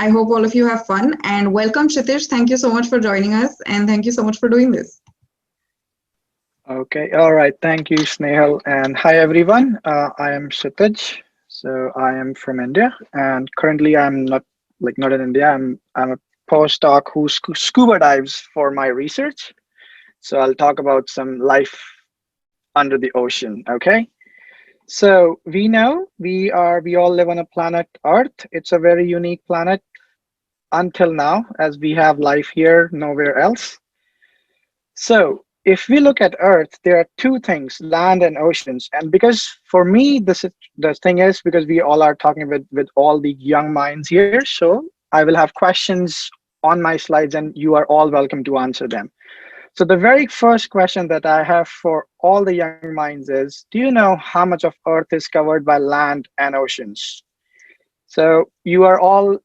I hope all of you have fun, and welcome Kshitij. Thank you so much for joining us, and thank you so much for doing this. Okay, all right. Thank you, Snehal. And hi, everyone. I am Kshitij. So I am from India, and currently I'm not in India. I'm a postdoc who scuba dives for my research. So I'll talk about some life under the ocean. Okay. So we know we all live on a planet Earth. It's a very unique planet until now, as we have life here nowhere else. So if we look at Earth, there are two things, land and oceans. And because for me, the thing is because we all are talking with all the young minds here, so I will have questions on my slides and you are all welcome to answer them. So the very first question that I have for all the young minds is, do you know how much of Earth is covered by land and oceans? So you are all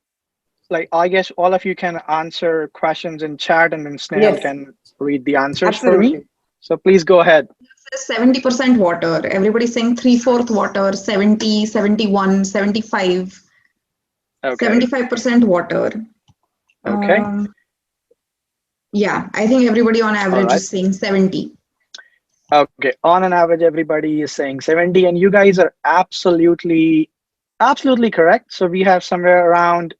like, I guess all of you can answer questions in chat and then Snehal Yes, can read the answers for me. absolutely. So please go ahead. 70% water. Everybody's saying 3/4 water, 70, 71, 75, Okay. 75% water. Okay. Yeah, I think everybody on All average right. is saying 70. Okay. On an average, everybody is saying 70, and you guys are absolutely correct. So we have somewhere around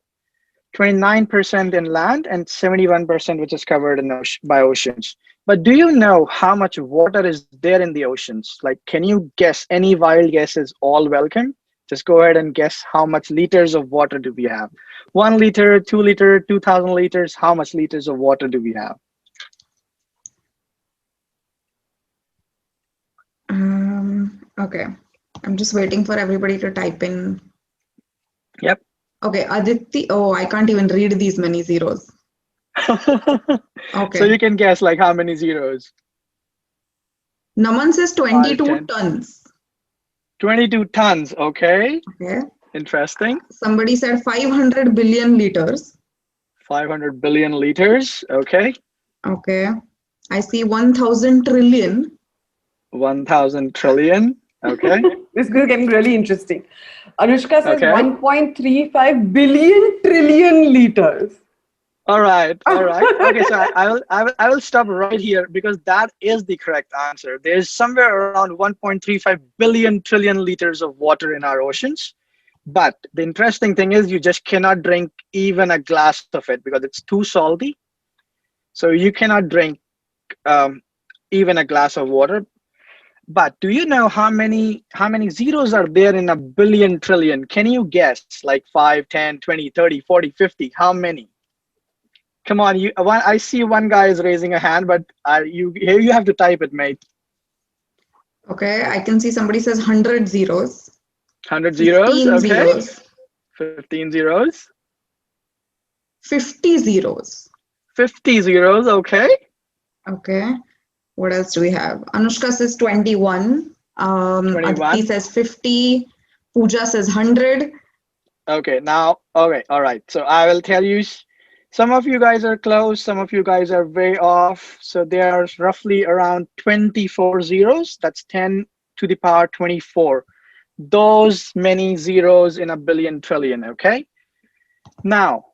29% in land and 71% which is covered in by oceans. But do you know how much water is there in the oceans? Like, can you guess? Any wild guesses? All welcome. Just go ahead and guess how much liters of water do we have? 1 liter, 2 liter, 2000 liters. How much liters of water do we have? Okay, I'm just waiting for everybody to type in. Yep. Okay, Aditi. Oh, I can't even read these many zeros. Okay. So you can guess like how many zeros? Naman says 22 10. tons. 22 tons. Okay. Okay. Interesting. Somebody said 500 billion liters. 500 billion liters. Okay. Okay. I see 1,000 trillion. 1,000 trillion. Okay. This is getting really interesting. Anushka says Okay. 1.35 billion trillion liters. All right. All right. Okay. So I will stop right here because that is the correct answer. There's somewhere around 1.35 billion trillion liters of water in our oceans. But the interesting thing is you just cannot drink even a glass of it because it's too salty. So you cannot drink even a glass of water. But do you know how many zeros are there in a billion trillion? Can you guess? Like 5, 10, 20, 30, 40, 50? How many? Come on, I see one guy is raising a hand, but you have to type it, mate. Okay, I can see somebody says 100 zeros. 100 zeros, 15 okay. zeros. 15 zeros. 50 zeros. 50 zeros, okay. Okay. What else do we have? Anushka says 21. 21. Aditi says 50. Pooja says 100. Okay, now, okay, all right. So I will tell you, some of you guys are close, some of you guys are way off. So there's roughly around 24 zeros. That's 10 to the power 24. Those many zeros in a billion trillion, okay? Now,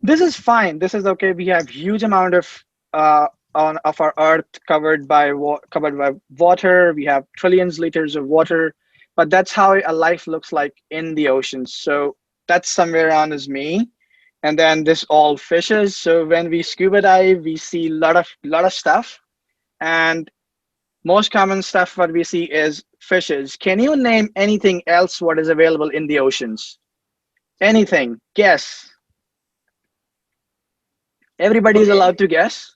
this is fine. This is okay. We have huge amount of our Earth covered by water. We have trillions liters of water, but that's how a life looks like in the oceans. So that's somewhere around is me, and then this all fishes. So when we scuba dive, we see lot of stuff, and most common stuff what we see is fishes. Can you name anything else what is available in the oceans? Anything? Guess. Everybody is allowed to guess.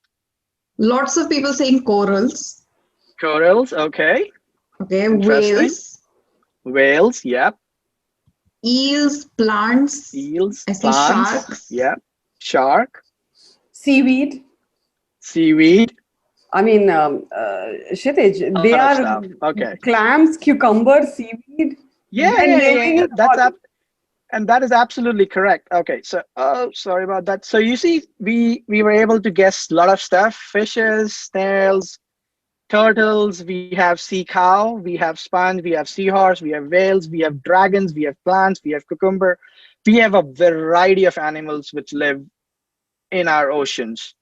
Lots of people saying corals. Corals, okay. Okay, Interesting. Whales, yep. Eels, plants. Eels, I see plants, sharks. yep. Shark. Seaweed. Seaweed. I mean, Kshitij, they are Stuff. Okay. clams, cucumbers, seaweed. Yeah. And that is absolutely correct. Okay, so sorry about that. So you see, we were able to guess a lot of stuff: fishes, snails, turtles. We have sea cow, we have sponge, we have seahorse, we have whales, we have dragons, we have plants, we have cucumber. We have a variety of animals which live in our oceans.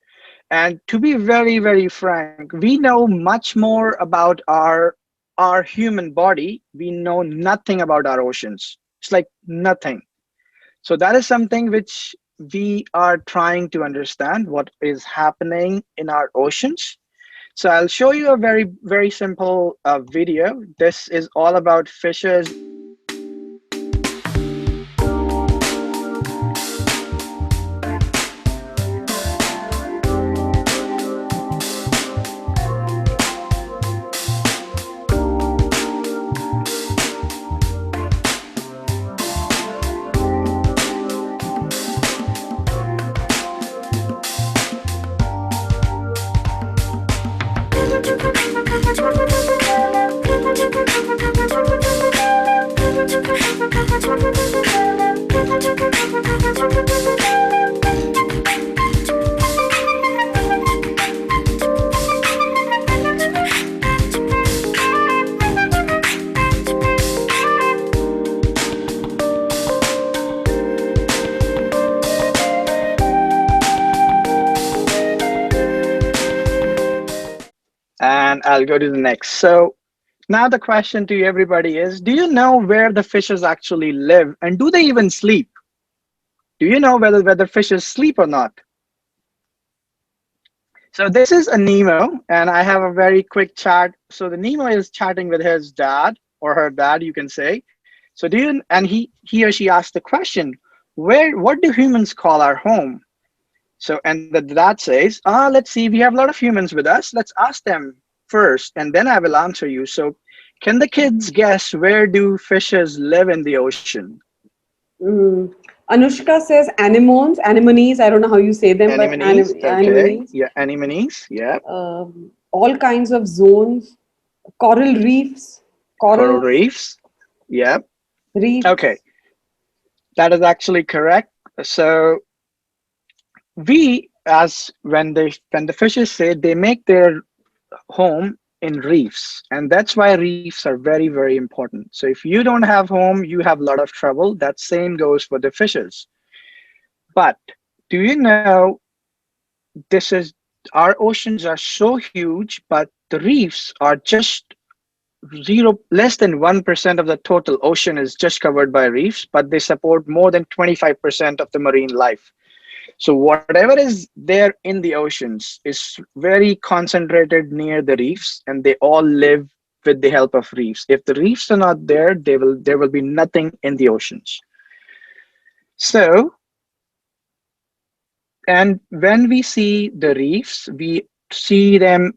And to be very, very frank, we know much more about our human body. We know nothing about our oceans. It's like nothing. So that is something which we are trying to understand what is happening in our oceans. So I'll show you a very, very simple video. This is all about fishes. And I'll go to the next. So now the question to everybody is, do you know where the fishes actually live, and do they even sleep? Do you know whether fishes sleep or not? So this is a Nemo, and I have a very quick chat. So the Nemo is chatting with his dad, or her dad, you can say. So do you, and he or she asked the question, what do humans call our home? So, and the dad says, let's see, we have a lot of humans with us. Let's ask them first, and then I will answer you. So can the kids guess, where do fishes live in the ocean? Anushka says anemones, anemones. I don't know how you say them, but Anemones, okay. anemones. Yeah, anemones, yeah. All kinds of zones, coral reefs, Coral reefs, yeah. reefs. Okay, that is actually correct. So we, as when the fishes say, they make their home in reefs, and that's why reefs are very, very important. So if you don't have home, you have a lot of trouble. That same goes for the fishes. But do you know, this is, our oceans are so huge, but the reefs are just less than 1% of the total ocean is just covered by reefs, but they support more than 25% of the marine life. So whatever is there in the oceans is very concentrated near the reefs, and they all live with the help of reefs. If the reefs are not there, there will be nothing in the oceans. So, and when we see the reefs, we see them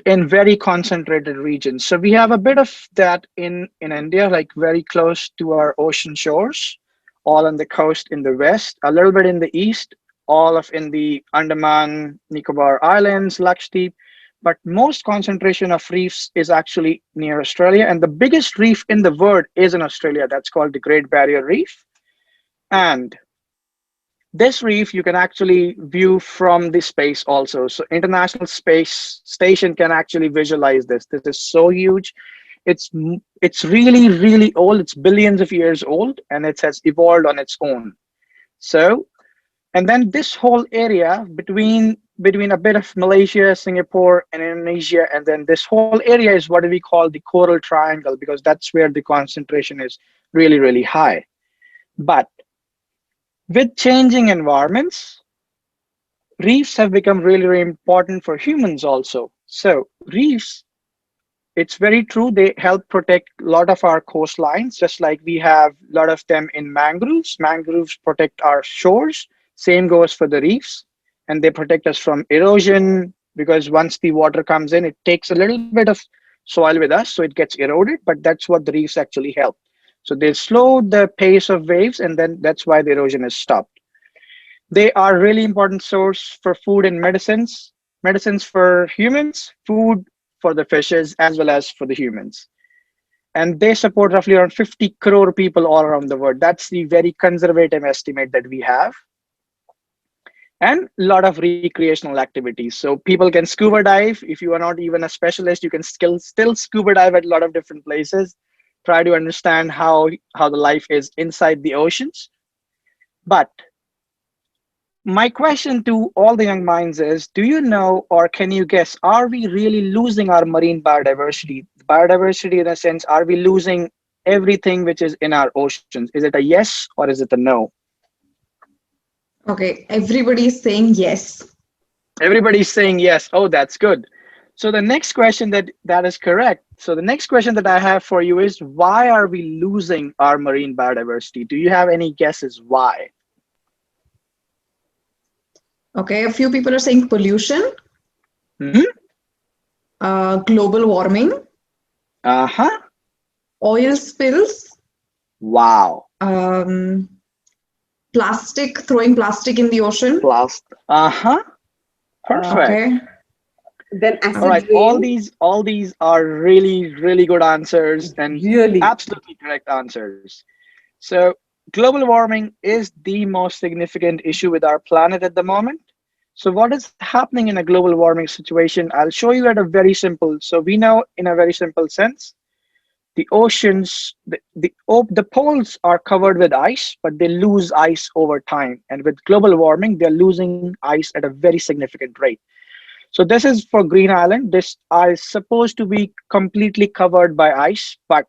in very concentrated regions. So we have a bit of that in India, like very close to our ocean shores, all on the coast in the west, a little bit in the east, all of in the Andaman, Nicobar Islands, Lakshadweep. But most concentration of reefs is actually near Australia, and the biggest reef in the world is in Australia. That's called the Great Barrier Reef. And this reef you can actually view from the space also. So International Space Station can actually visualize this. This is so huge. It's really, really old. It's billions of years old, and it has evolved on its own. So, and then this whole area between a bit of Malaysia, Singapore, and Indonesia, and then this whole area is what we call the Coral Triangle, because that's where the concentration is really, really high. But with changing environments, reefs have become really, really important for humans also. So reefs, it's very true, they help protect a lot of our coastlines, just like we have a lot of them in mangroves. Mangroves protect our shores. Same goes for the reefs, and they protect us from erosion, because once the water comes in, it takes a little bit of soil with us, so it gets eroded, but that's what the reefs actually help. So they slow the pace of waves, and then that's why the erosion is stopped. They are really important source for food and medicines, medicines for humans, food for the fishes, as well as for the humans. And they support roughly around 50 crore people all around the world. That's the very conservative estimate that we have. And a lot of recreational activities. So people can scuba dive. If you are not even a specialist, you can still scuba dive at a lot of different places. Try to understand how the life is inside the oceans. But my question to all the young minds is, do you know or can you guess, are we really losing our marine biodiversity? Biodiversity in a sense, are we losing everything which is in our oceans? Is it a yes or is it a no? Okay, everybody is saying yes. Everybody's saying yes. Oh, that's good. So the next question that is correct. So the next question that I have for you is, why are we losing our marine biodiversity? Do you have any guesses why? Okay, a few people are saying pollution, Hmm. global warming, Uh-huh. oil spills, Wow. um, plastic, throwing plastic in the ocean. Plus. Uh-huh. Perfect. Okay. Then All acid right. rain. All these are really, really good answers and Really. absolutely correct answers. So global warming is the most significant issue with our planet at the moment. So what is happening in a global warming situation? I'll show you at a very simple. So we know in a very simple sense, the oceans, the poles are covered with ice, but they lose ice over time. And with global warming, they're losing ice at a very significant rate. So this is for Green Island. This is supposed to be completely covered by ice, but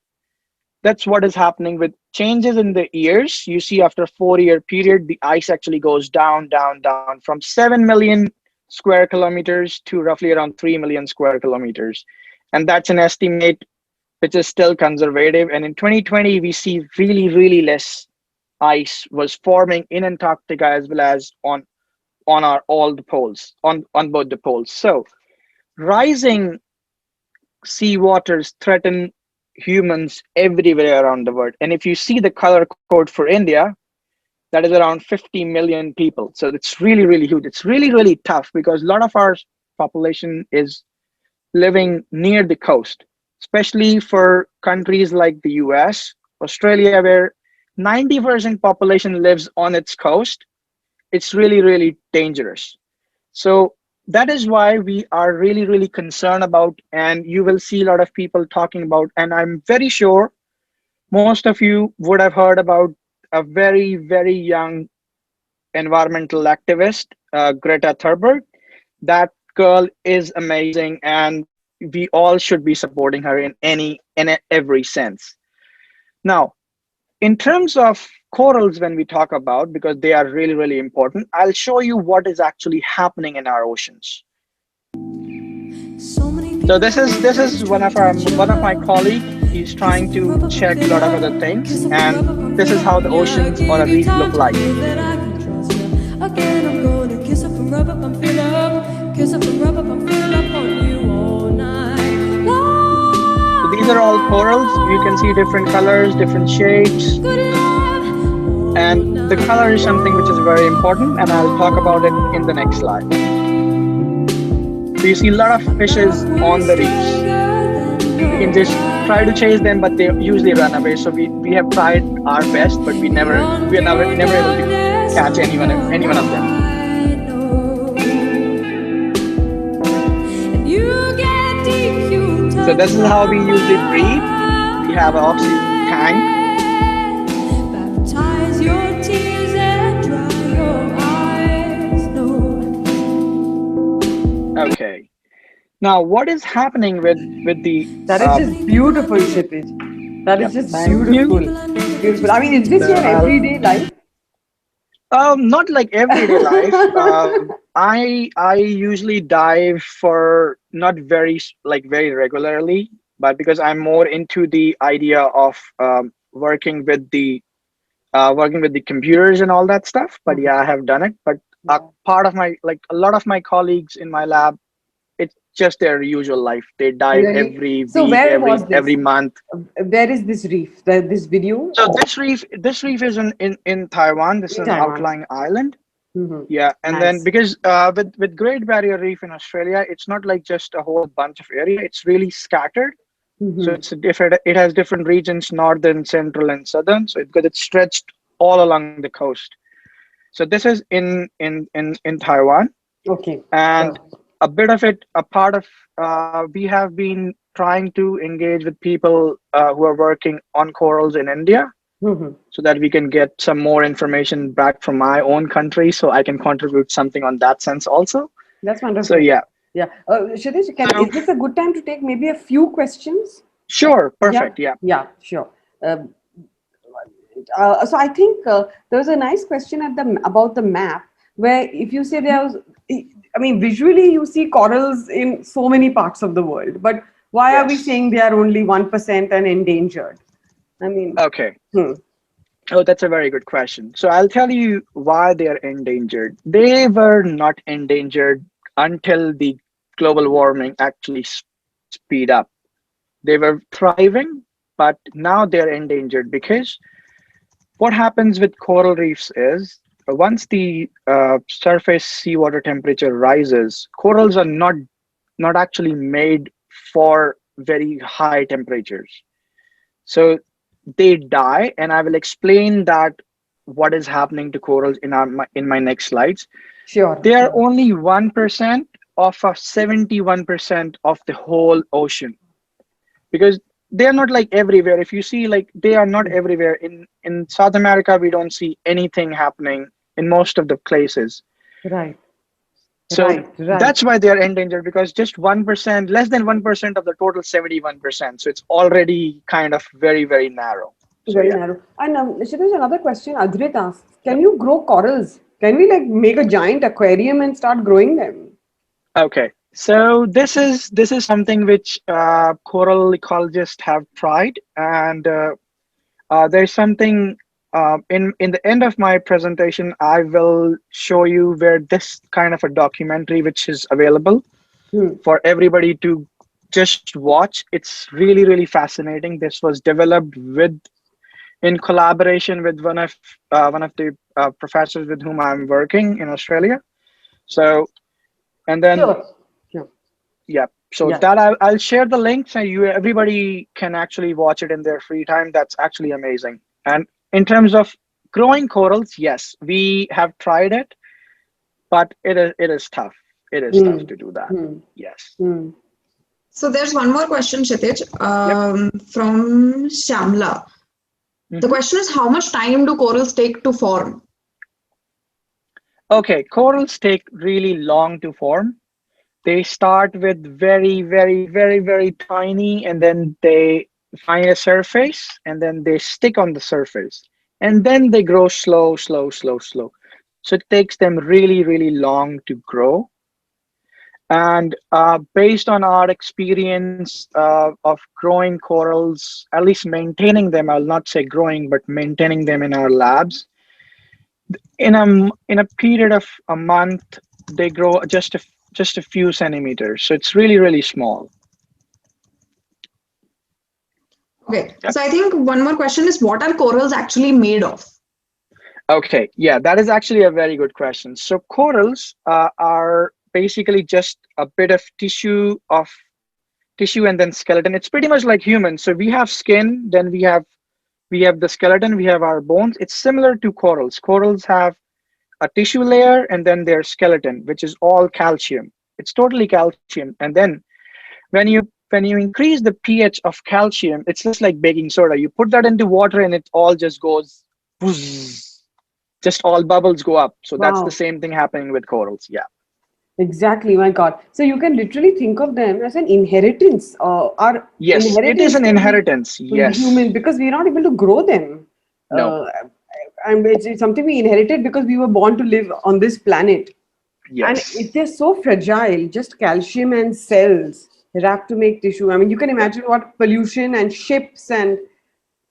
that's what is happening with changes in the years. You see, after a 4 year period, the ice actually goes down, down, down from 7 million square kilometers to roughly around 3 million square kilometers. And that's an estimate which is still conservative. And in 2020, we see really, really less ice was forming in Antarctica as well as on our all the poles, on both the poles. So rising sea waters threaten humans everywhere around the world. And if you see the color code for India, that is around 50 million people. So it's really, really huge. It's really, really tough because a lot of our population is living near the coast, especially for countries like the US, Australia, where 90% population lives on its coast. It's really, really dangerous. So that is why we are really, really concerned about, and you will see a lot of people talking about, and I'm very sure most of you would have heard about a very, very young environmental activist, Greta Thunberg. That girl is amazing, and we all should be supporting her in every sense. Now, in terms of corals, when we talk about, because they are really, really important, I'll show you what is actually happening in our oceans. So this is one of my colleague. He's trying to check a lot of other things, and this is how the oceans or a reef look like. So these are all corals. You can see different colors, different shapes, and the color is something which is very important, and I'll talk about it in the next slide. So you see a lot of fishes on the reefs. We can just try to chase them, but they usually run away. So we have tried our best, but we are never able to catch any one of them. So this is how we usually breathe. We have an oxygen tank. Okay. Now, what is happening with the? That is just beautiful, Kshitij. That is just thank beautiful. you. Beautiful. I mean, is this your everyday life? Not like everyday life. I usually dive for not very regularly, but because I'm more into the idea of working with the computers and all that stuff. But yeah, I have done it. But part of a lot of my colleagues in my lab, it's just their usual life. They dive Really? every So week, where was this? every month. Where is this reef? This video? So this reef is in Taiwan. This is an Taiwan. outlying island. Mm-hmm. Yeah, and Nice. then because with Great Barrier Reef in Australia, it's not like just a whole bunch of area. It's really scattered. Mm-hmm. So it's a different. It has different regions, northern, central, and southern. So because it's stretched all along the coast. So this is in Taiwan, Okay. and a bit of it, a part of we have been trying to engage with people who are working on corals in India. so that we can get some more information back from my own country, so I can contribute something on that sense also. That's So wonderful. yeah. Yeah. Kshitij, So is this a good time to take maybe a few questions? sure, Yeah. perfect. Yeah. Yeah, sure. Uh, so I think there was a nice question about the map where if you say there was, I mean, visually you see corals in so many parts of the world, but why are we Yes. saying they are only 1% and endangered? I mean, Okay. hmm, Oh, that's a very good question. So I'll tell you why they are endangered. They were not endangered until the global warming actually speed up. They were thriving, but now they're endangered because what happens with coral reefs is once the surface seawater temperature rises, corals are not actually made for very high temperatures. So they die, and I will explain that what is happening to corals in my next slides. sure. They are only 1% of a 71% of the whole ocean, because they are not like everywhere. If you see, like, they are not everywhere. In South America, we don't see anything happening in most of the places. Right, So right. that's why they are endangered, because just 1%, less than 1% of the total 71%. So it's already kind of very, very narrow. So Very yeah. narrow. And Kshitij, another question Adrit asks, can Yep. you grow corals? Can we like make a giant aquarium and start growing them? Okay. So this is something which coral ecologists have tried, and there's something in the end of my presentation. I will show you where this kind of a documentary, which is available Hmm. for everybody to just watch. It's really, really fascinating. This was developed with in collaboration with one of the professors with whom I'm working in Australia. So, and then Sure. Sure. yeah, so Yeah. that I'll share the link so you everybody can actually watch it in their free time. That's actually amazing. And in terms of growing corals, yes, we have tried it, but it is tough. It is tough Hmm. to do that. Hmm. Yes. Hmm. So there's one more question, Kshitij, Yep. from Shamla. The Hmm. question is, how much time do corals take to form? Okay, corals take really long to form. They start with very, very, very, very tiny, and then they find a surface, and then they stick on the surface, and then they grow slow, slow, slow, slow. So it takes them really, really long to grow. And based on our experience of growing corals, at least maintaining them, I'll not say growing, but maintaining them in our labs, in a period of a month, they grow just a few centimeters. So it's really, really small. Okay, Yep. so I think one more question is, what are corals actually made of? Okay, yeah, that is actually a very good question. So corals are basically just a bit of tissue and then skeleton. It's pretty much like humans. So we have skin, then we have the skeleton, we have our bones. It's similar to corals. Corals have a tissue layer and then their skeleton, which is all calcium. It's totally calcium. And then when you increase the pH of calcium, it's just like baking soda. You put that into water and it all just goes whoosh, just all bubbles go up. So that's the Wow. same thing happening with corals. Yeah. Exactly. My God. So you can literally think of them as an inheritance, our Yes, it is inheritance an inheritance. to the Yes. human because we're not able to grow them. No. Uh, and it's something we inherited because we were born to live on this planet. And Yes. it is so fragile, just calcium and cells wrapped to make tissue. I mean, you can Yep. imagine what pollution and ships and,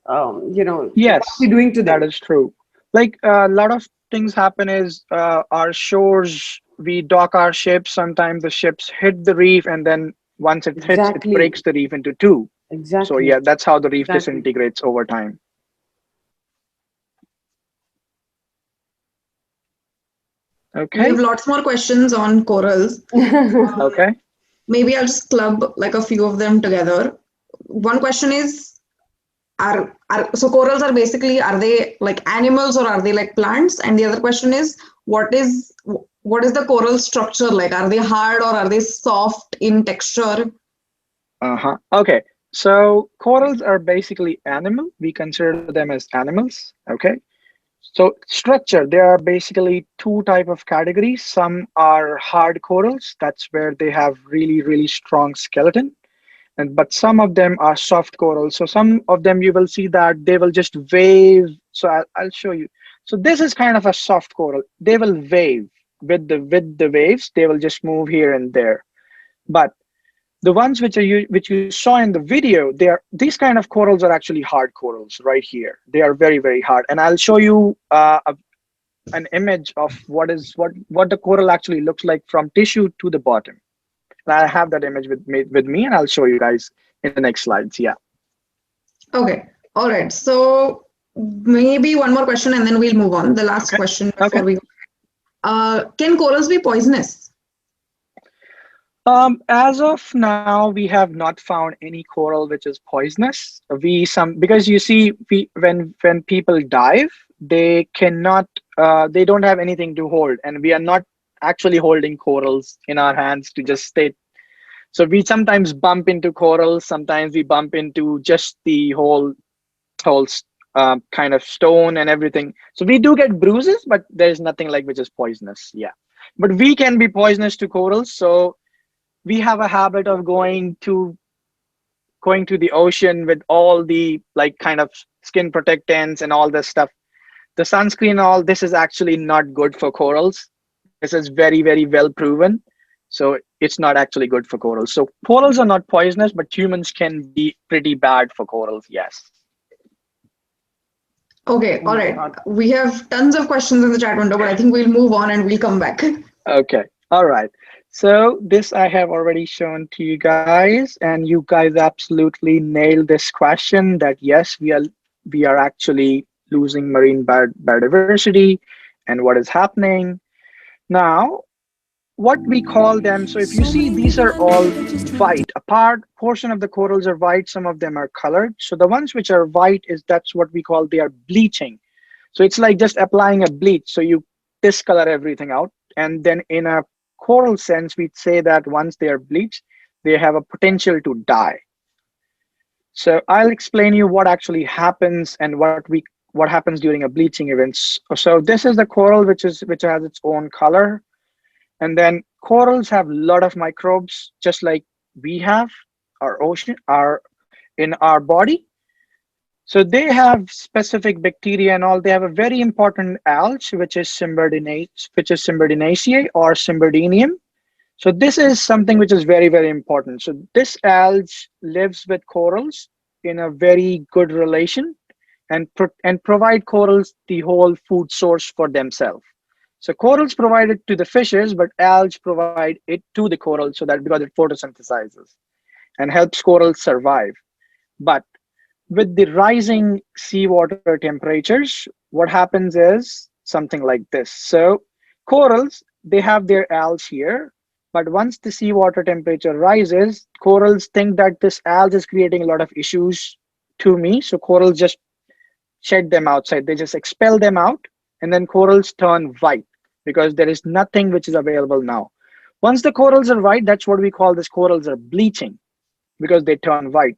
what we're Yes, doing to that them. is true. Like a lot of things happen is our shores, we dock our ships. Sometimes the ships hit the reef, and then once it hits, it Exactly. breaks the reef into two. So Exactly. yeah, that's how the reef Exactly. disintegrates over time. We have Okay. lots more questions on corals. Okay. Maybe I'll just club like a few of them together. One question is, are so corals are basically, are they like animals or are they like plants? And the other question is, what is the coral structure like? Are they hard or are they soft in texture? Uh-huh. Okay. So corals are basically animal. We consider them as animals. Okay. So structure, there are basically two type of categories. Some are hard corals. That's where they have really, really strong skeleton. And but some of them are soft corals. So some of them you will see that they will just wave. So I'll show you. So this is kind of a soft coral. They will wave with the waves. They will just move here and there. But the ones which you saw in the video, they are these kind of corals are actually hard corals right here. They are very, very hard. And I'll show you an image of what the coral actually looks like from tissue to the bottom. And I have that image with me, and I'll show you guys in the next slides. Yeah. Okay. All right. So maybe one more question and then we'll move on. The last Okay. question before Okay. we go. Can corals be poisonous? As of now, we have not found any coral which is poisonous. Because you see, when people dive, they cannot, they don't have anything to hold, and we are not actually holding corals in our hands to just stay. So we sometimes bump into corals, sometimes we bump into just the whole kind of stone and everything. So we do get bruises, but there's nothing like which is poisonous. Yeah, but we can be poisonous to corals. So we have a habit of going to the ocean with all the like kind of skin protectants and all this stuff. The sunscreen and all this is actually not good for corals. This is very, very well proven. So it's not actually good for corals. So corals are not poisonous, but humans can be pretty bad for corals. Yes. Okay. All right. We have tons of questions in the chat window, but I think we'll move on and we'll come back. Okay. All right. So this I have already shown to you guys, and you guys absolutely nailed this question that yes, we are actually losing marine biodiversity and what is happening. Now, what we call them, so if you see, these are all white. A portion of the corals are white, some of them are colored. So the ones which are white that's what we call they are bleaching. So it's like just applying a bleach. So you discolor everything out. And then in a coral sense, we'd say that once they are bleached, they have a potential to die. So I'll explain you what actually happens and what happens during a bleaching event. So this is the coral which has its own color. And then corals have a lot of microbes, just like we have our ocean, in our body. So they have specific bacteria and all. They have a very important algae, which is Symberdinaceae or Symberdinium. So this is something which is very, very important. So this algae lives with corals in a very good relation and provide corals the whole food source for themselves. So corals provide it to the fishes, but algae provide it to the coral so that because it photosynthesizes and helps corals survive. But with the rising seawater temperatures, what happens is something like this. So corals, they have their algae here, but once the seawater temperature rises, corals think that this algae is creating a lot of issues to me. So corals just shed them outside. They just expel them out, and then corals turn white because there is nothing which is available now. Once the corals are white, that's what we call this corals are bleaching because they turn white.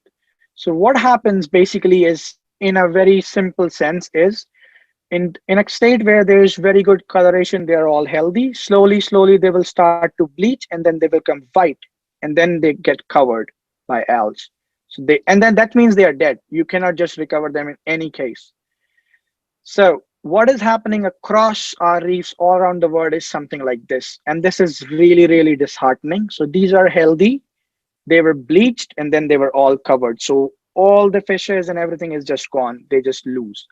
So what happens basically is, in a very simple sense, is in a state where there is very good coloration, they are all healthy. Slowly, they will start to bleach, and then they become white, and then they get covered by algae. And then that means they are dead. You cannot just recover them in any case. So what is happening across our reefs all around the world is something like this. And this is really, really disheartening. So these are healthy. They were bleached and then they were all covered. So all the fishes and everything is just gone. They just lose.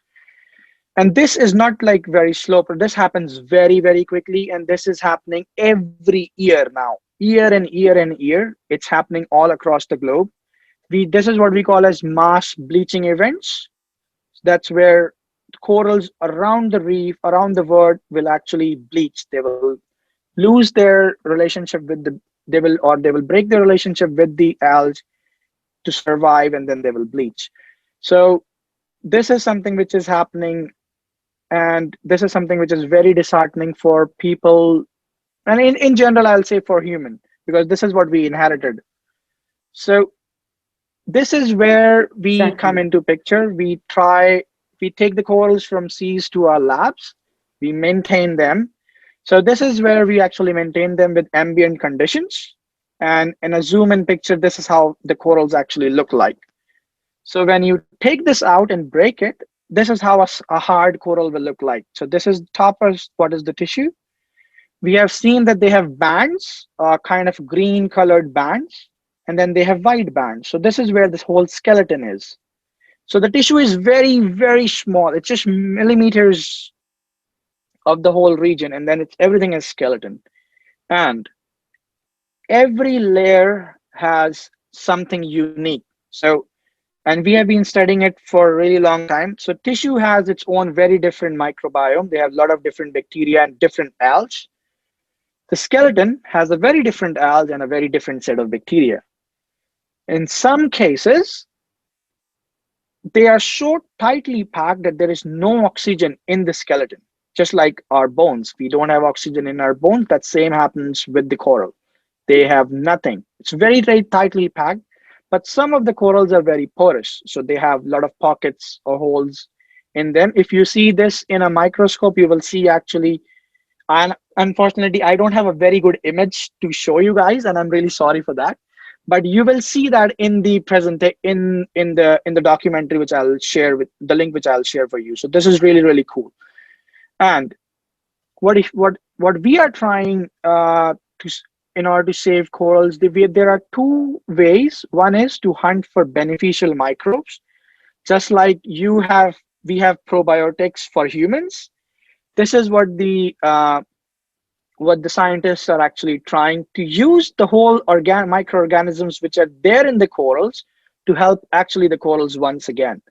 And this is not like very slow, but this happens very, very quickly. And this is happening every year now, year and year and year. It's happening all across the globe. This is what we call as mass bleaching events. That's where corals around the reef, around the world will actually bleach. They will lose their relationship with they will break their relationship with the algae to survive, and then they will bleach. So this is something which is happening, and this is something which is very disheartening for people, and in general, I'll say for human, because this is what we inherited. So this is where we come Exactly. into picture. We take the corals from seas to our labs, we maintain them. So this is where we actually maintain them with ambient conditions. And in a zoom in picture, this is how the corals actually look like. So when you take this out and break it, this is how a hard coral will look like. So this is top is what is the tissue. We have seen that they have bands, kind of green colored bands, and then they have white bands. So this is where this whole skeleton is. So the tissue is very, very small. It's just millimeters of the whole region, and then it's everything is skeleton. And every layer has something unique. So, and we have been studying it for a really long time. So tissue has its own very different microbiome. They have a lot of different bacteria and different algae. The skeleton has a very different algae and a very different set of bacteria. In some cases, they are so tightly packed that there is no oxygen in the skeleton. Just like our bones, we don't have oxygen in our bones. That same happens with the coral. They have nothing. It's very, very tightly packed, but some of the corals are very porous. So they have a lot of pockets or holes in them. If you see this in a microscope, you will see actually, and unfortunately, I don't have a very good image to show you guys, and I'm really sorry for that. But you will see that in the in the documentary, which I'll share with the link, which I'll share for you. So this is really, really cool. And what we are trying in order to save corals, there are two ways. One is to hunt for beneficial microbes, just like we have probiotics for humans. This is what the scientists are actually trying to use the whole microorganisms which are there in the corals to help actually the corals once again,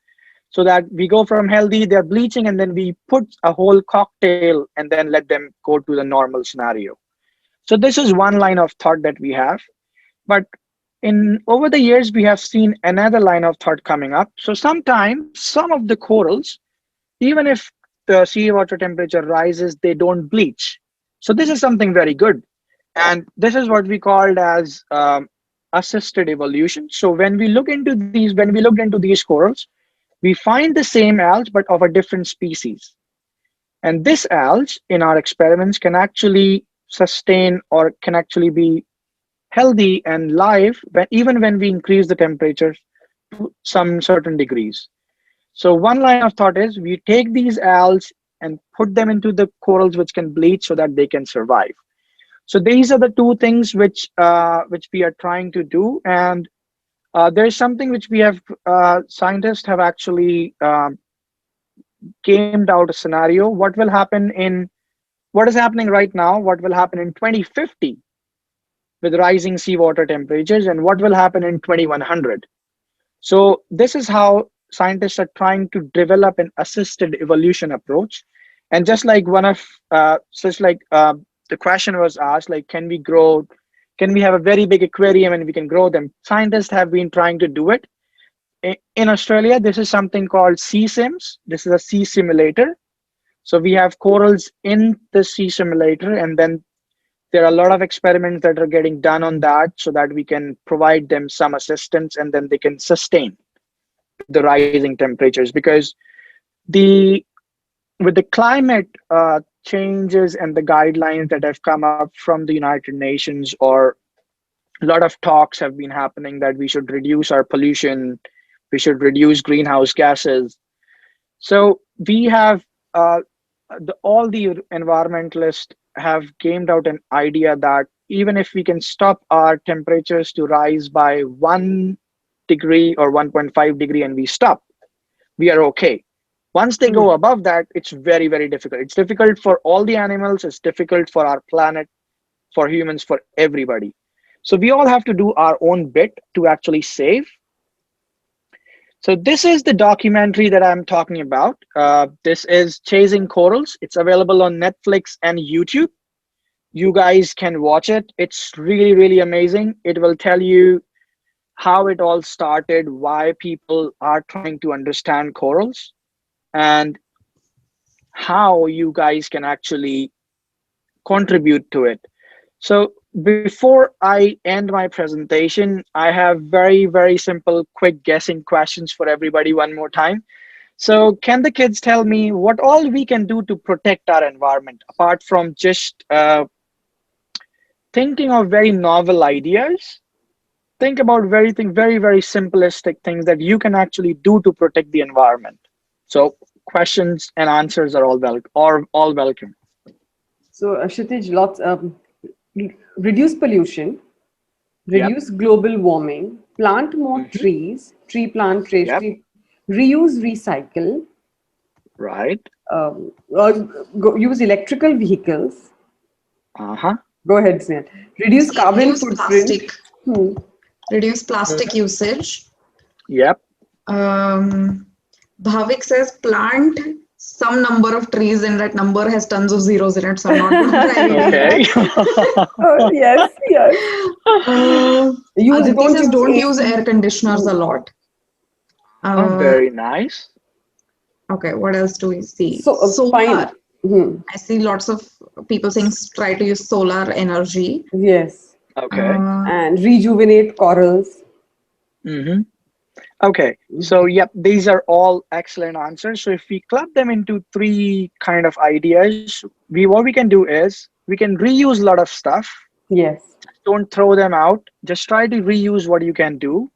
so that we go from healthy, they're bleaching, and then we put a whole cocktail and then let them go to the normal scenario. So this is one line of thought that we have. But in over the years, we have seen another line of thought coming up. So sometimes some of the corals, even if the seawater temperature rises, they don't bleach. So this is something very good. And this is what we called as assisted evolution. So when we looked into these corals, we find the same algae but of a different species. And this algae in our experiments can actually sustain or can actually be healthy and live even when we increase the temperature to some certain degrees. So one line of thought is we take these algae and put them into the corals which can bleach so that they can survive. So these are the two things which we are trying to do. And there's something which we have scientists have actually gamed out a scenario. What is happening right now? What will happen in 2050 with rising seawater temperatures, and what will happen in 2100? So this is how scientists are trying to develop an assisted evolution approach. And just like the question was asked, like, can we have a very big aquarium and we can grow them? Scientists have been trying to do it. In Australia, this is something called sea sims. This is a sea simulator. So we have corals in the sea simulator, and then there are a lot of experiments that are getting done on that so that we can provide them some assistance and then they can sustain the rising temperatures. Because the with the climate changes and the guidelines that have come up from the United Nations, or a lot of talks have been happening that we should reduce our pollution, we should reduce greenhouse gases. So we have all the environmentalists have gamed out an idea that even if we can stop our temperatures to rise by 1 degree or 1.5 degree and we stop, we are okay. Once they go above that, it's very, very difficult. It's difficult for all the animals, it's difficult for our planet, for humans, for everybody. So we all have to do our own bit to actually save. So this is the documentary that I'm talking about. This is Chasing Corals. It's available on Netflix and YouTube. You guys can watch it. It's really, really amazing. It will tell you how it all started, why people are trying to understand corals, and how you guys can actually contribute to it. So before I end my presentation, I have very, very simple, quick guessing questions for everybody one more time. So, can the kids tell me what all we can do to protect our environment apart from just thinking of very novel ideas? Think about very, very simplistic things that you can actually do to protect the environment. So, questions and answers are all welcome. So, Kshitij, lots reduce pollution, Yep. reduce global warming, plant more Hmm. trees, Yep. tree, reuse, recycle, Right. or use electrical vehicles. Uh-huh. Go ahead, Sneh. Reduce carbon Reduce footprint. plastic, Hmm. reduce plastic Mhm. usage. Yep. Um, Bhavik says plant some number of trees and that number has tons of zeros in it, so I'm not going to try reading that. Okay. Oh, yes, yes. Aditi Don't says use don't use AC. air conditioners a lot. Uh, Very nice. okay, what else do we see? So, fine. Solar. Hmm. I see lots of people saying try to use solar energy. Yes. Okay. Uh, And rejuvenate corals. Mm-hmm. Okay. So, yep, these are all excellent answers. So, if we club them into three kind of ideas, we what we can do is we can reuse a lot of stuff. Yes. Don't throw them out. Just try to reuse what you can do.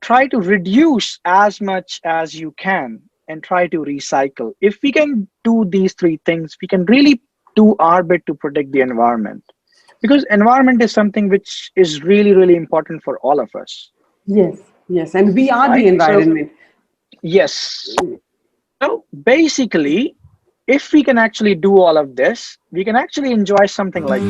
Try to reduce as much as you can and try to recycle. If we can do these three things, we can really do our bit to protect the environment, because environment is something which is really important for all of us, Yes. Yes. And we are the right? So environment. yes, so basically, if we can actually do all of this, we can actually enjoy something like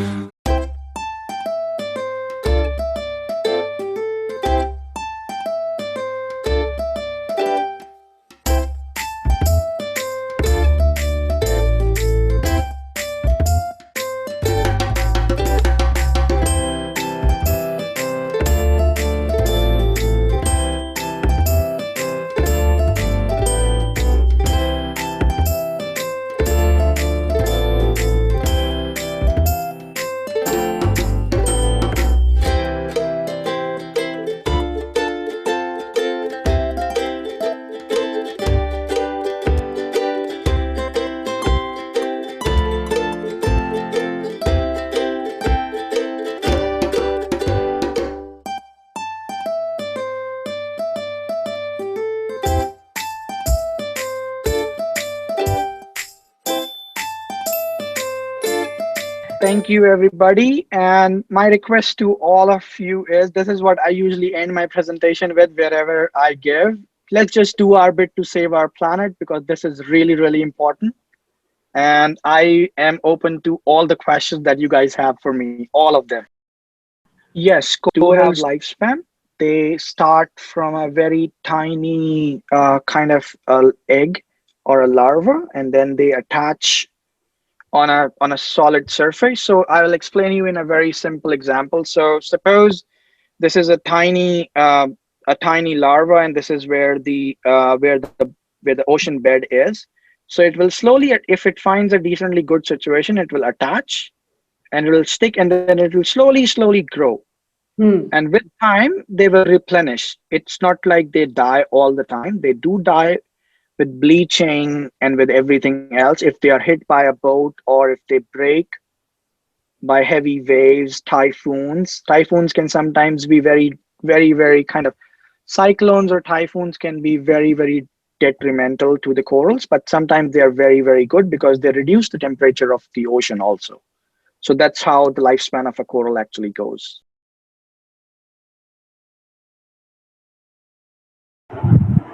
thank you, everybody. And my request to all of you is this is what I usually end my presentation with wherever I give. Let's just do our bit to save our planet because this is really important. And I am open to all the questions that you guys have for me, all of them. Yes, corals have lifespan. They start from a very tiny kind of egg or a larva, and then they attach on a solid surface. So I will explain you in a very simple example. So suppose this is a tiny larva, and this is where the ocean bed is. So it will slowly, if it finds a decently good situation, it will attach and it will stick, and then it will slowly grow. Hmm. And with time, they will replenish. It's not like they die all the time. They do die with bleaching and with everything else if they are hit by a boat or if they break by heavy waves, typhoons can sometimes be very kind of, cyclones or typhoons can be very detrimental to the corals, but sometimes they are very good because they reduce the temperature of the ocean also. So that's how the lifespan of a coral actually goes.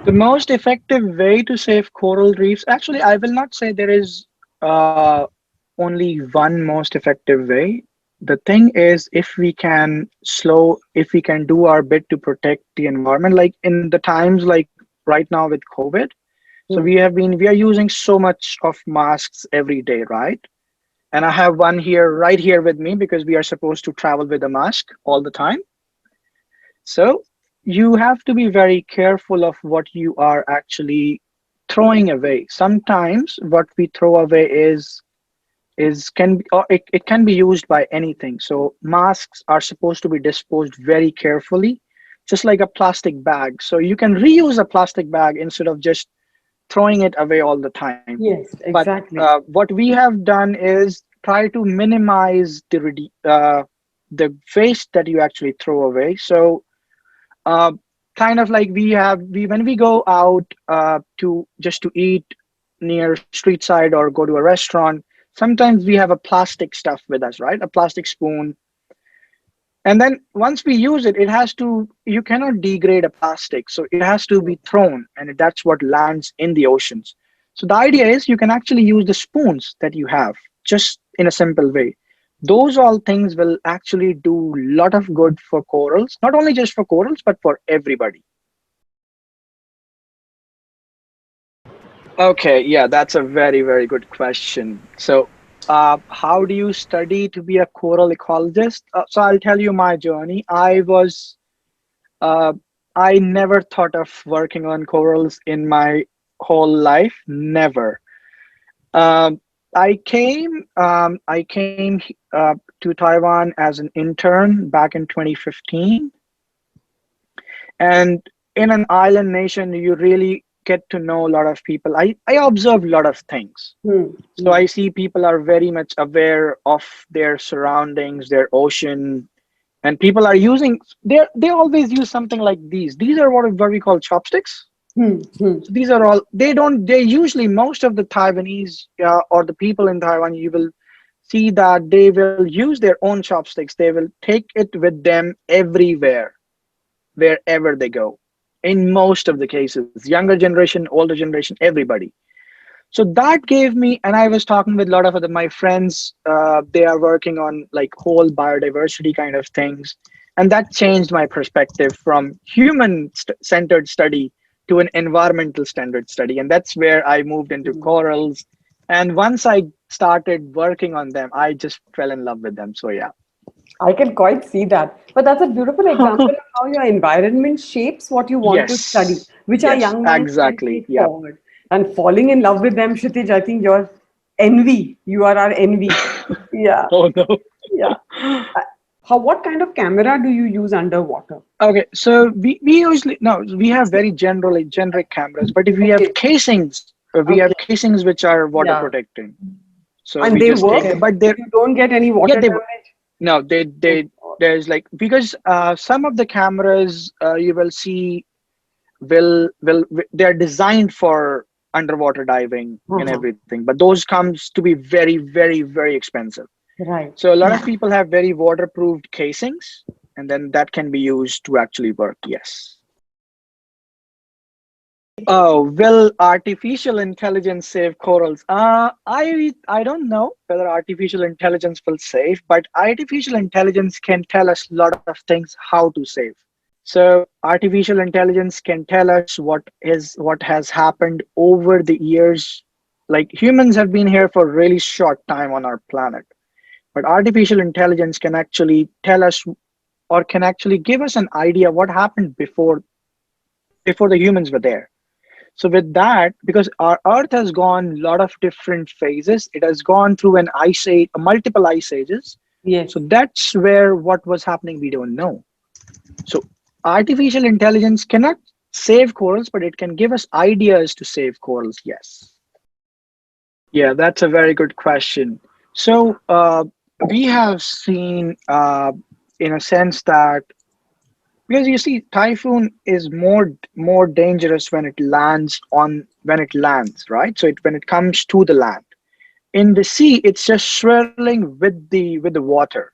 The most effective way to save coral reefs, actually, I will not say there is only one most effective way. The thing is, if we can do our bit to protect the environment, like in the times like right now with COVID, so Hmm. we are using so much of masks every day, right? And I have one here, right here with me because we are supposed to travel with a mask all the time. So you have to be very careful of what you are actually throwing away. Sometimes what we throw away is can be, or it can be used by anything. So masks are supposed to be disposed very carefully, just like a plastic bag. So you can reuse a plastic bag instead of just throwing it away all the time. Yes, But exactly. what we have done is try to minimize the waste that you actually throw away. So uh, kind of like we when we go out to just to eat near street side or go to a restaurant, sometimes we have a plastic stuff with us, right? A plastic spoon. And then once we use it, it has to, you cannot degrade a plastic. So it has to be thrown, and that's what lands in the oceans. So the idea is you can actually use the spoons that you have just in a simple way. Those all things will actually do a lot of good for corals, not only just for corals, but for everybody. Okay, yeah, that's a very, very good question. So, how do you study to be a coral ecologist? So I'll tell you my journey. Uh, I never thought of working on corals in my whole life. Never. Um, I came to Taiwan as an intern back in 2015, and in an island nation, you really get to know a lot of people. I observe a lot of things. Hmm. So I see people are very much aware of their surroundings, their ocean, and people are using they always use something like these. These are what we call chopsticks. Hmm. Hmm. So these are all they usually most of the Taiwanese or the people in Taiwan, you will see that they will use their own chopsticks. They will take it with them everywhere, wherever they go. In most of the cases, younger generation, older generation, everybody. So that gave me, and I was talking with a lot of other my friends. They are working on like whole biodiversity kind of things, and that changed my perspective from human centered study to an environmental standard study, and that's where I moved into corals. And once I started working on them, I just fell in love with them. So yeah. I can quite see that. But that's a beautiful example of how your environment shapes what you want to study, Yes, which our yes, young minds can exactly. take Yeah. forward. And falling in love with them, Kshitij, I think you're envy. You are our envy. Yeah, Oh no. yeah. Uh, what kind of camera do you use underwater? Okay, so we usually no, we have very generally generic cameras, but if we have Okay, casings, we have okay, casings which are water yeah. protecting. So And we they just take work. the, but they're You don't get any yeah water they damage. no they there's like because some of the cameras you will see they're designed for underwater diving and Uh-huh. everything, but those comes to be very very very expensive. Right. So a lot of people have very waterproofed casings, and then that can be used to actually work. Yes. Oh, will artificial intelligence save corals? I don't know whether artificial intelligence will save, but artificial intelligence can tell us a lot of things how to save. So artificial intelligence can tell us what has happened over the years. Like humans have been here for a really short time on our planet, but artificial intelligence can actually tell us or can actually give us an idea what happened before the humans were there. So with that, because our Earth has gone a lot of different phases, it has gone through an ice age, multiple ice ages. So Yes. that's where what was happening we don't know. So artificial intelligence cannot save corals, but it can give us ideas to save corals. Yes. Yeah, that's a very good question. So we have seen, in a sense that because you see typhoon is more dangerous when it lands, right? So when it comes to the land. In the sea it's just swirling with the water,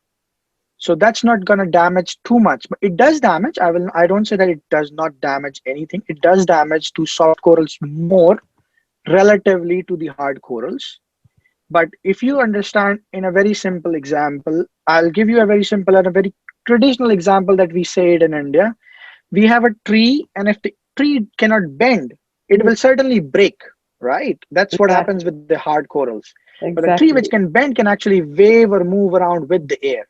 so that's not going to damage too much, but it does damage. I don't say that it does not damage anything. It does damage to soft corals more relatively to the hard corals. But if you understand in a very simple example, I'll give you a very simple and a very traditional example that we say it in India. We have a tree, and if the tree cannot bend, it will certainly break, right? That's what happens Exactly. with the hard corals. But a tree which Exactly. can bend can actually wave or move around with the air.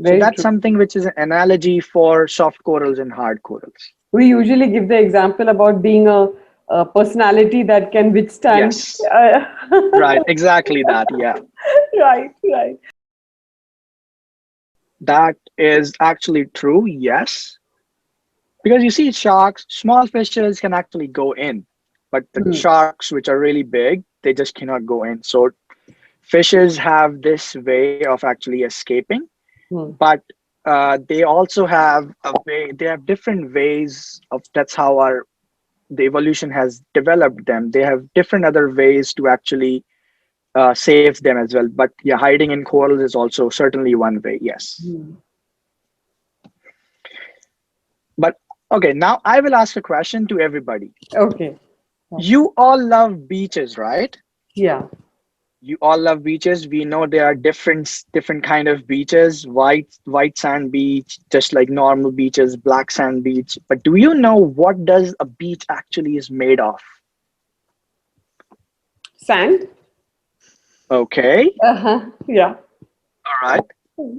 So Very that's true. something which is an analogy for soft corals and hard corals. We usually give the example about being a personality that can withstand. Yes, right, exactly that. Yeah. Right, right. That is actually true, yes. Because you see, sharks, small fishes can actually go in, but the Hmm. sharks, which are really big, they just cannot go in. So fishes have this way of actually escaping, Hmm. but they also have a way, they have different ways of that's how our the evolution has developed them. They have different other ways to actually save them as well. But yeah, hiding in corals is also certainly one way, yes. Hmm. But okay, now I will ask a question to everybody. Okay. You all love beaches, right? Yeah. You all love beaches. We know there are different kind of beaches, white sand beach, just like normal beaches, black sand beach. But do you know what does a beach actually is made of? Sand? Okay, Uh-huh. Yeah. all right.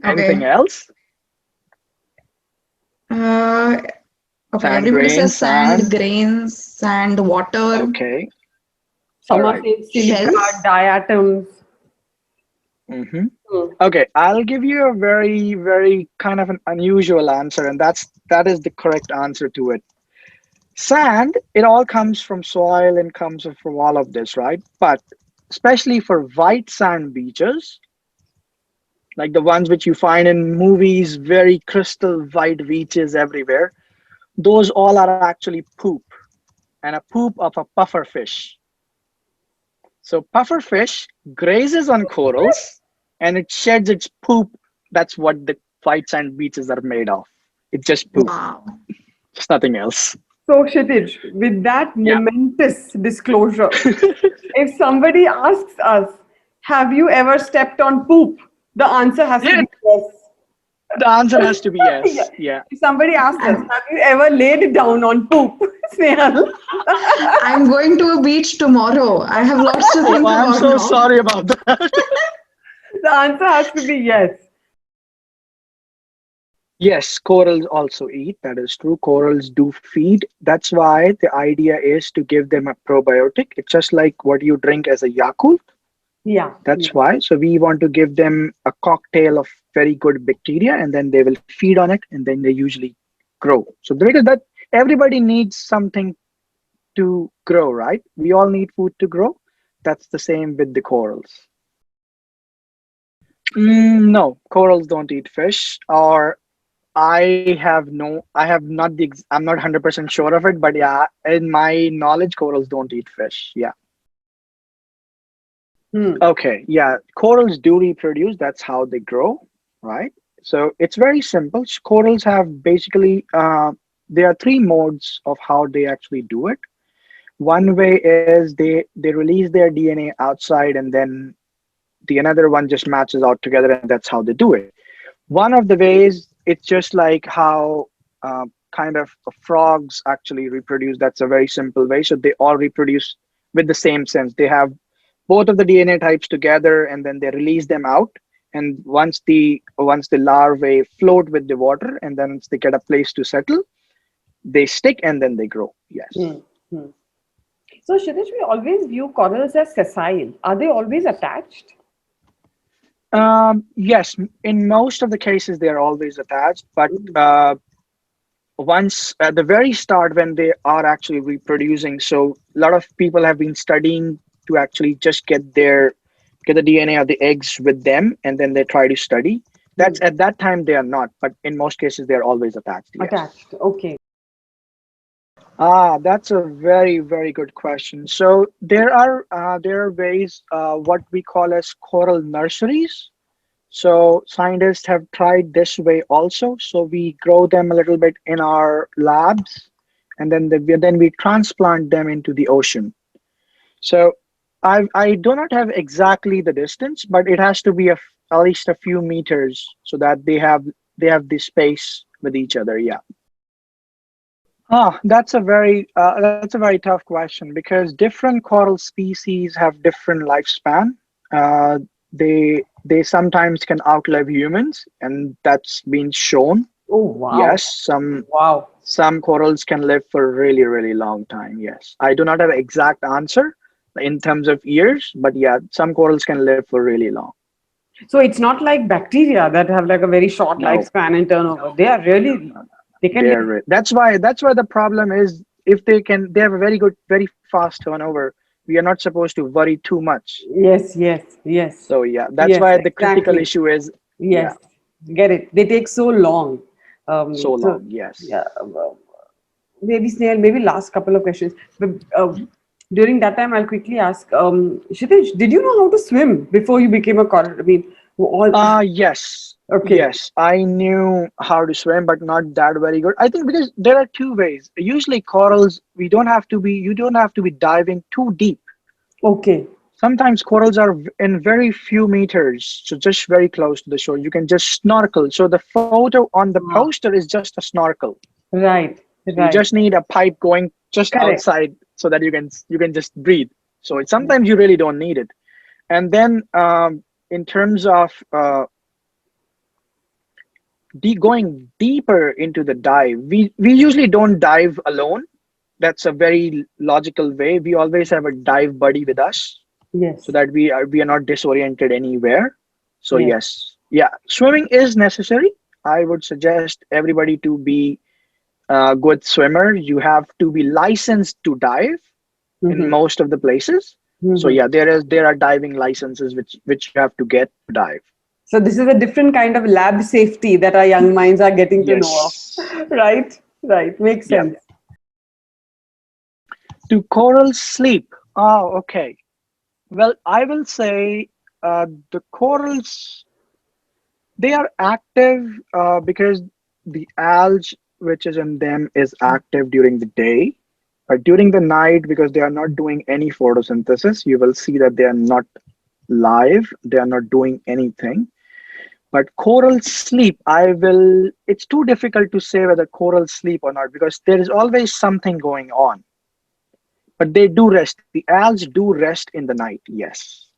Anything Okay. else? Uh, okay. Sand Everybody says grains, sand, sand. grains, sand, water, Okay, all Some are right. saying silica, shells. diatoms. Mm-hmm. Hmm. Okay, I'll give you a very kind of an unusual answer, and that is the correct answer to it. Sand, it all comes from soil and comes from all of this, right? But especially for white sand beaches, like the ones which you find in movies, very crystal white beaches everywhere, those all are actually poop and a poop of a puffer fish. So puffer fish grazes on corals and it sheds its poop. That's what the white sand beaches are made of. It's just poop, Wow. just nothing else. So, Kshitij, with that Yeah. momentous disclosure, if somebody asks us, have you ever stepped on poop? The answer has to Yeah, be yes. the answer has to be Yeah. yes. Yeah. If somebody asks us, I'm have you ever laid down on poop? Snehal, I'm going to a beach tomorrow. I have lots to Oh, think I'm about so now. sorry about that. the answer has to be yes. Yes, corals also eat. That is true. Corals do feed. That's why the idea is to give them a probiotic. It's just like what you drink as a Yakult. Yeah. That's Yeah. why. So we want to give them a cocktail of very good bacteria, and then they will feed on it, and then they usually grow. So because that everybody needs something to grow, right? We all need food to grow. That's the same with the corals. No, corals don't eat fish, or I have not I'm not 100% sure of it, but yeah, in my knowledge, corals don't eat fish. Yeah. Hmm. Okay. Yeah. Corals do reproduce. That's how they grow, right? So it's very simple. Corals have basically, there are three modes of how they actually do it. One way is they release their DNA outside, and then the another one just matches out together, and that's how they do it. One of the ways, it's just like how kind of frogs actually reproduce. That's a very simple way. So they all reproduce with the same sense. They have both of the DNA types together, and then they release them out. And once the larvae float with the water, and then once they get a place to settle, they stick and then they grow. Yes. Hmm. Hmm. So, Kshitij, we always view corals as sessile. Are they always attached? Yes, in most of the cases they are always attached, but Hmm. once at the very start when they are actually reproducing, so a lot of people have been studying to actually just get the DNA of the eggs with them, and then they try to study. Hmm. That's at that time they are not, but in most cases they are always attached. Yes. Attached. Okay. Ah, that's a very good question. So there are ways what we call as coral nurseries. So scientists have tried this way also. So we grow them a little bit in our labs, and then we transplant them into the ocean. So I do not have exactly the distance, but it has to be at least a few meters so that they have the space with each other. Yeah. That's a very tough question because different coral species have different lifespan. Uh, they sometimes can outlive humans, and that's been shown. Oh, wow. Yes, Wow. some corals can live for a really long time. Yes, I do not have an exact answer, in terms of years, but yeah, some corals can live for really long. So it's not like bacteria that have like a very short No, lifespan and turnover. They are really, they can live. that's why the problem is, if they have a very good, very fast turnover, we are not supposed to worry too much. Yes, yes, yes, So yeah, that's yes, why the critical exactly. issue is, yeah, Yes, get it. They take so long. so So long. Yes. yeah, maybe Snail, maybe last couple of questions. But during that time, I'll quickly ask, Kshitij, did you know how to swim before you became a coral? I mean, all Yes, okay, yes. I knew how to swim, but not that very good. I think because there are two ways. Usually corals, you don't have to be diving too deep. okay, Sometimes corals are in very few meters, so just very close to the shore. You can just snorkel. So the photo on the ah, poster is just a snorkel. right, So you right, just need a pipe going just correct. outside so that you can just breathe. So sometimes you really don't need it. And then in terms of going deeper into the dive, we usually don't dive alone. That's a very logical way. We always have a dive buddy with us so Yes, that we are not disoriented anywhere. So yes. yes, yeah, swimming is necessary. I would suggest everybody to be a good swimmer. You have to be licensed to dive in Mm-hmm. most of the places. So Mm-hmm. yeah, there are diving licenses which you have to get to dive. So this is a different kind of lab safety that our young minds are getting to know Yes. of. Right, right, makes Yeah. sense. Do corals sleep? Oh, okay. Well, I will say the corals, they are active because the algae which is in them is active during the day. But during the night, because they are not doing any photosynthesis, you will see that they are not live. They are not doing anything. But corals sleep. It's too difficult to say whether corals sleep or not because there is always something going on. But they do rest. The algae do rest in the night, yes.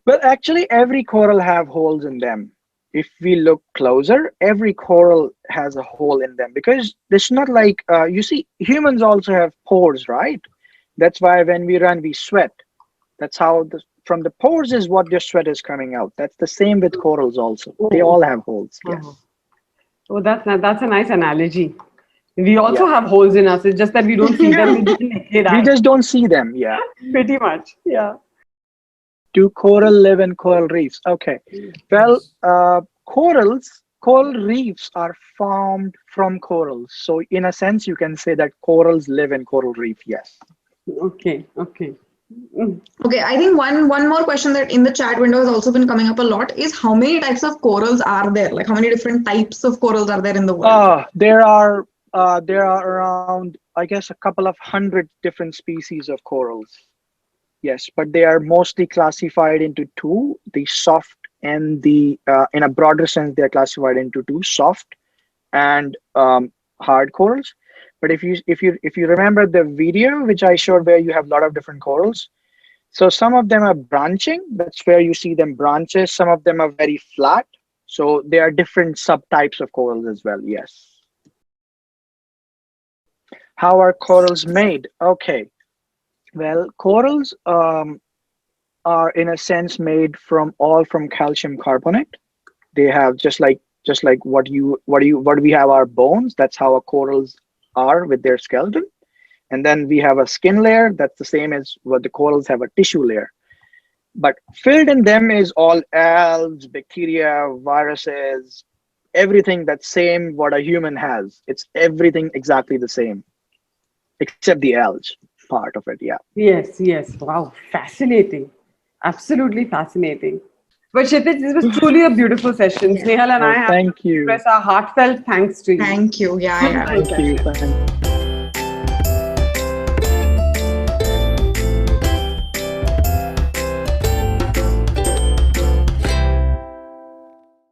Well, actually, every coral have holes in them. If we look closer, every coral has a hole in them because it's not like you see, humans also have pores, right? That's why when we run, we sweat. That's how from the pores is what your sweat is coming out. That's the same with corals also. They Oh, all have holes. oh, Yes. oh, that's a nice analogy. We also Yeah. have holes in us. It's just that we don't see them Yeah. with the naked We eye. just don't see them. Yeah. Pretty much. Yeah. Do coral live in coral reefs? Okay. Well, coral reefs are formed from corals. So in a sense, you can say that corals live in coral reef. Yes. Okay. Okay. Mm. Okay, I think one more question that in the chat window has also been coming up a lot is how many types of corals are there? Like how many different types of corals are there in the world? There are around, I guess, a couple of hundred different species of corals. Yes, but they are mostly classified into two: the soft and the in a broader sense, they are classified into two: soft and hard corals. But if you remember the video which I showed where you have a lot of different corals, so some of them are branching. That's where you see them branches. Some of them are very flat. So there are different subtypes of corals as well. Yes. How are corals made? Okay. Well, corals are in a sense made from calcium carbonate. They have just like what we have our bones. That's how our corals are with their skeleton. And then we have a skin layer. That's the same as what the corals have, a tissue layer. But filled in them is all algae, bacteria, viruses, everything that's same what a human has. It's everything exactly the same, except the algae part of it. Yeah. Yes. Yes. Wow. Fascinating. Absolutely fascinating. But Kshitij, this was truly a beautiful session. Yeah. Snehal and I Oh, have to thank you. express our heartfelt thanks to you. Thank you. Yeah, yeah. Beautiful Thank you. session. Thank